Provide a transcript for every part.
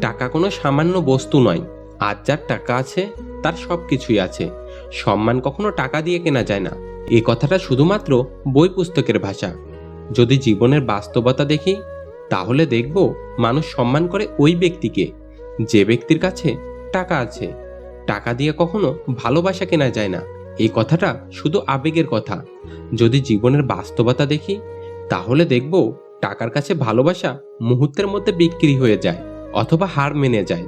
টাকা কোনো সামান্য বস্তু নয়। আজ যার টাকা আছে তার সব কিছুই আছে। সম্মান কখনো টাকা দিয়ে কেনা যায় না। এ কথাটা শুধুমাত্র বই পুস্তকের ভাষা। যদি জীবনের বাস্তবতা দেখি, তাহলে দেখব মানুষ সম্মান করে ওই ব্যক্তিকে যে ব্যক্তির কাছে টাকা আছে। টাকা দিয়ে কখনো ভালোবাসা কেনা যায় না। এই কথাটা শুধু আবেগের কথা। যদি জীবনের বাস্তবতা দেখি, তাহলে দেখব টাকার কাছে ভালোবাসা মুহূর্তের মধ্যে বিক্রি হয়ে যায় অথবা হার মেনে যায়।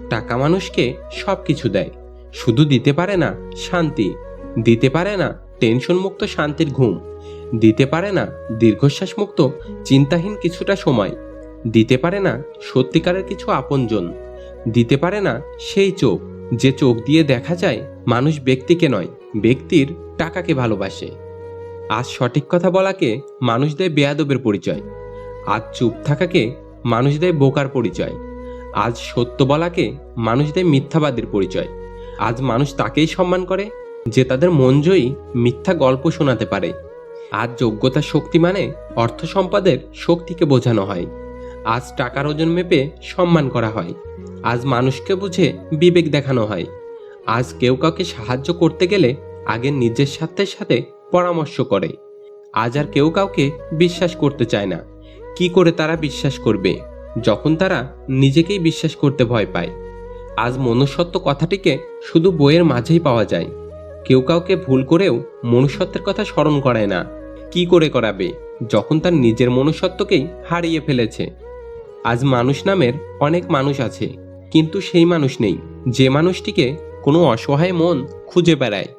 টাকা মানুষকে সব কিছু দেয়, শুধু দিতে পারে না শান্তি, দিতে পারে না টেনশন মুক্ত শান্তির ঘুম, দিতে পারে না দীর্ঘশ্বাস মুক্ত চিন্তাহীন কিছুটা সময়, দিতে পারে না সত্যিকারের কিছু আপনজন, দিতে পারে না সেই চোখ যে চোখ দিয়ে দেখা যায় মানুষ ব্যক্তিকে নয়, ব্যক্তির টাকাকে ভালোবাসে। আজ সঠিক কথা বলাকে মানুষ দেয় বেয়াদবের পরিচয়। আজ চুপ থাকাকে মানুষ দেয় বোকার পরিচয়। আজ সত্য বলাকে মানুষ দেয় মিথ্যাবাদীর পরিচয়। আজ মানুষ তাকেই সম্মান করে যে তাদের মন জয়ী মিথ্যা গল্প শোনাতে পারে। আজ যোগ্যতা শক্তি মানে অর্থ সম্পদের শক্তিকে বোঝানো হয়। আজ টাকার ওজন মেপে সম্মান করা হয়। আজ মানুষকে বুঝে বিবেক দেখানো হয়। আজ কেউ কাউকে সাহায্য করতে গেলে আগে নিজের স্বার্থের সাথে পরামর্শ করে। আজ আর কেউ কাউকে বিশ্বাস করতে চায় না। কি করে তারা বিশ্বাস করবে যখন তারা নিজেকেই বিশ্বাস করতে ভয় পায়? আজ মনুষ্যত্ব কথাটিকে শুধু বইয়ের মাঝেই পাওয়া যায়। কেউ কাউকে ভুল করেও মনুষ্যত্বের কথা স্মরণ করে না। কি করে করাবে যখন তার নিজের মনুষ্যত্বকেই হারিয়ে ফেলেছে? আজ মানুষ নামের অনেক মানুষ আছে, কিন্তু সেই মানুষ নেই যে মানুষটিকে কোনো অসহায় মন খুঁজে বেড়ায়।